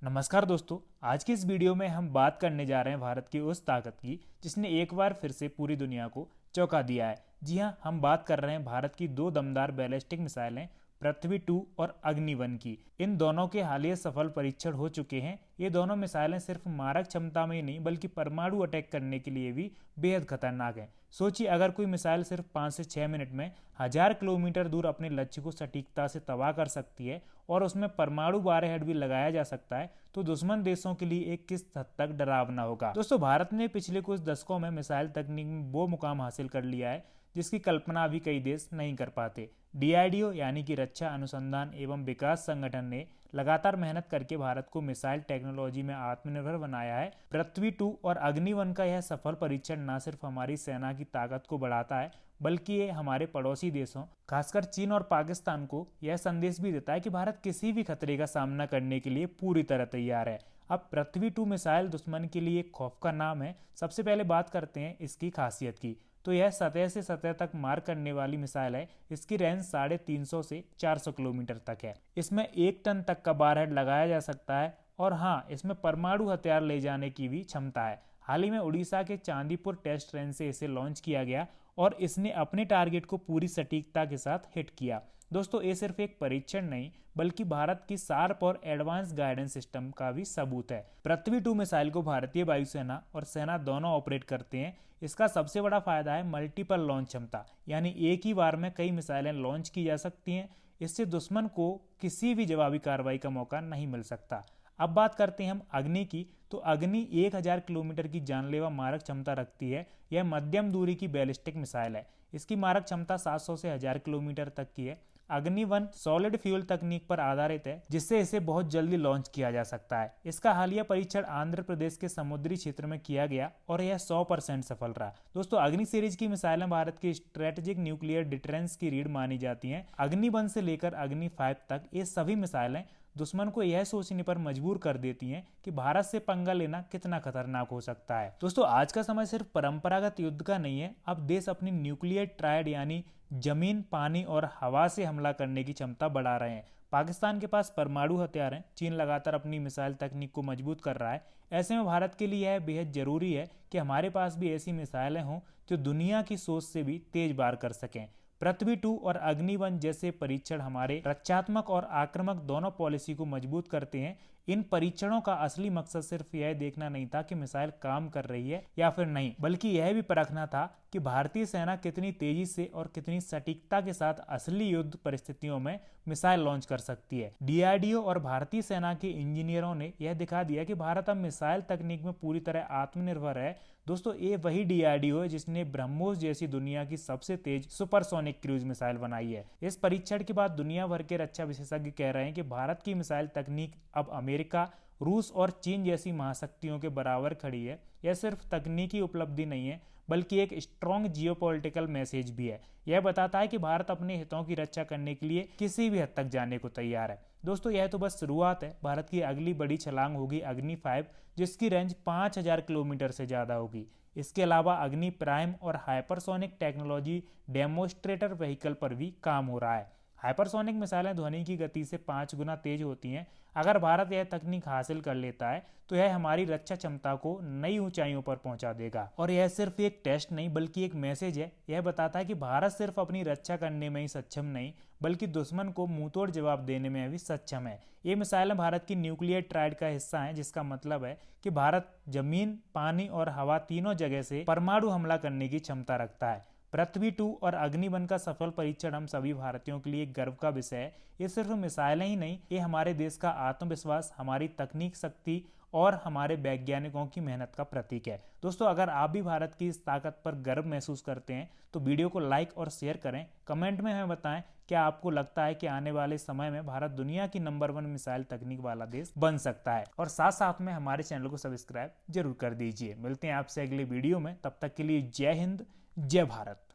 नमस्कार दोस्तों, आज की इस वीडियो में हम बात करने जा रहे हैं भारत की उस ताकत की जिसने एक बार फिर से पूरी दुनिया को चौंका दिया है। जी हां, हम बात कर रहे हैं भारत की दो दमदार बैलिस्टिक मिसाइलें पृथ्वी-2 और अग्नि-1 की। इन दोनों के हालिया सफल परीक्षण हो चुके हैं। ये दोनों मिसाइलें सिर्फ मारक क्षमता में ही नहीं बल्कि परमाणु अटैक करने के लिए भी बेहद खतरनाक हैं। सोचिए, अगर कोई मिसाइल सिर्फ 5 से 6 मिनट में 1000 किलोमीटर दूर अपने लक्ष्य को सटीकता से तबाह कर सकती है और उसमें परमाणु वारहेड भी लगाया जा सकता है, तो दुश्मन देशों के लिए एक किस हद तक डरावना होगा। दोस्तों, भारत ने पिछले कुछ दशकों में मिसाइल तकनीक में वो मुकाम हासिल कर लिया है जिसकी कल्पना अभी कई देश नहीं कर पाते। डीआरडीओ यानी कि रक्षा अनुसंधान एवं विकास संगठन ने लगातार मेहनत करके भारत को मिसाइल टेक्नोलॉजी में आत्मनिर्भर बनाया है। पृथ्वी-2 और अग्नि-1 का यह सफल परीक्षण न सिर्फ हमारी सेना की ताकत को बढ़ाता है बल्कि ये हमारे पड़ोसी देशों खासकर चीन और पाकिस्तान को यह संदेश भी देता है कि भारत किसी भी खतरे का सामना करने के लिए पूरी तरह तैयार है। अब पृथ्वी-2 मिसाइल दुश्मन के लिए एक खौफ का नाम है। सबसे पहले बात करते हैं इसकी खासियत की। तो यह सतह से सतह तक मार करने वाली मिसाइल है। इसकी रेंज 350 से 400 किलोमीटर तक है। इसमें 1 टन तक का वारहेड लगाया जा सकता है और हाँ, इसमें परमाणु हथियार ले जाने की भी क्षमता है। हाल ही में उड़ीसा के चांदीपुर टेस्ट रेंज से इसे लॉन्च किया गया और इसने अपने टारगेट को पूरी सटीकता के साथ हिट किया। दोस्तों, ये सिर्फ एक परीक्षण नहीं बल्कि भारत की शार्प और एडवांस गाइडेंस सिस्टम का भी सबूत है। पृथ्वी-2 मिसाइल को भारतीय वायुसेना और सेना दोनों ऑपरेट करते हैं। इसका सबसे बड़ा फायदा है मल्टीपल लॉन्च क्षमता, यानी एक ही बार में कई मिसाइलें लॉन्च की जा सकती हैं। इससे दुश्मन को किसी भी जवाबी कार्रवाई का मौका नहीं मिल सकता। अब बात करते हैं हम अग्नि की। तो अग्नि 1000 किलोमीटर की जानलेवा मारक क्षमता रखती है। यह मध्यम दूरी की बैलिस्टिक मिसाइल है। इसकी मारक क्षमता 700 से 1000 किलोमीटर तक की है। अग्नि-1 सॉलिड फ्यूल तकनीक पर आधारित है जिससे इसे बहुत जल्दी लॉन्च किया जा सकता है। इसका हालिया परीक्षण आंध्र प्रदेश के समुद्री क्षेत्र में किया गया और यह 100% सफल रहा। दोस्तों, अग्नि सीरीज की मिसाइलें भारत की स्ट्रेटेजिक न्यूक्लियर डिटरेंस की रीढ़ मानी जाती हैं। अग्नि-1 से लेकर अग्नि-5 तक ये सभी मिसाइलें दुश्मन को यह सोचने पर मजबूर कर देती हैं कि भारत से पंगा लेना कितना खतरनाक हो सकता है। दोस्तों, आज का समय सिर्फ परंपरागत युद्ध का नहीं है। अब देश अपनी न्यूक्लियर ट्रायड यानी जमीन, पानी और हवा से हमला करने की क्षमता बढ़ा रहे हैं। पाकिस्तान के पास परमाणु हथियार हैं। चीन लगातार अपनी मिसाइल तकनीक को मजबूत कर रहा है। ऐसे में भारत के लिए यह बेहद जरूरी है कि हमारे पास भी ऐसी मिसाइलें हों जो दुनिया की सोच से भी तेज वार कर सकें। पृथ्वी-2 और अग्नि-1 जैसे परीक्षण हमारे रक्षात्मक और आक्रामक दोनों पॉलिसी को मजबूत करते हैं। इन परीक्षणों का असली मकसद सिर्फ यह देखना नहीं था कि मिसाइल काम कर रही है या फिर नहीं, बल्कि यह भी परखना था कि भारतीय सेना कितनी तेजी से और कितनी सटीकता के साथ असली युद्ध परिस्थितियों में मिसाइल लॉन्च कर सकती है। डीआरडीओ और भारतीय सेना के इंजीनियरों ने यह दिखा दिया कि भारत अब मिसाइल तकनीक में पूरी तरह आत्मनिर्भर है। दोस्तों, ये वही डीआरडीओ है जिसने ब्रह्मोस जैसी दुनिया की सबसे तेज सुपरसोनिक क्रूज मिसाइल बनाई है। इस परीक्षण के बाद दुनिया भर के रक्षा विशेषज्ञ कह रहे हैं कि भारत की मिसाइल तकनीक अब अमेरिका, रूस और चीन जैसी महाशक्तियों के बराबर खड़ी है। यह सिर्फ तकनीकी उपलब्धि नहीं है बल्कि एक स्ट्रॉन्ग जियोपॉलिटिकल मैसेज भी है। यह बताता है कि भारत अपने हितों की रक्षा करने के लिए किसी भी हद तक जाने को तैयार है। दोस्तों, यह तो बस शुरुआत है। भारत की अगली बड़ी छलांग होगी अग्नि-5, जिसकी रेंज 5000 किलोमीटर से ज्यादा होगी। इसके अलावा अग्नि प्राइम और हाइपरसोनिक टेक्नोलॉजी डेमोस्ट्रेटर व्हीकल पर भी काम हो रहा है। हाइपरसोनिक मिसाइलें ध्वनि की गति से 5 गुना तेज होती हैं। अगर भारत यह तकनीक हासिल कर लेता है तो यह हमारी रक्षा क्षमता को नई ऊंचाइयों पर पहुंचा देगा। और यह सिर्फ एक टेस्ट नहीं बल्कि एक मैसेज है। यह बताता है कि भारत सिर्फ अपनी रक्षा करने में ही सक्षम नहीं बल्कि दुश्मन को मुंहतोड़ जवाब देने में भी सक्षम है। ये मिसाइलें भारत की न्यूक्लियर ट्रायड का हिस्सा हैं, जिसका मतलब है कि भारत जमीन, पानी और हवा तीनों जगह से परमाणु हमला करने की क्षमता रखता है। पृथ्वी-2 और अग्नि-1 का सफल परीक्षण हम सभी भारतीयों के लिए गर्व का विषय है। ये सिर्फ मिसाइलें ही नहीं, ये हमारे देश का आत्मविश्वास, हमारी तकनीक शक्ति और हमारे वैज्ञानिकों की मेहनत का प्रतीक है। दोस्तों, अगर आप भी भारत की इस ताकत पर गर्व महसूस करते हैं तो वीडियो को लाइक और शेयर करें। कमेंट में हमें बताएं क्या आपको लगता है कि आने वाले समय में भारत दुनिया की नंबर 1 मिसाइल तकनीक वाला देश बन सकता है। और साथ साथ में हमारे चैनल को सब्सक्राइब जरूर कर दीजिए। मिलते हैं आपसे अगले वीडियो में, तब तक के लिए जय हिंद, जय भारत।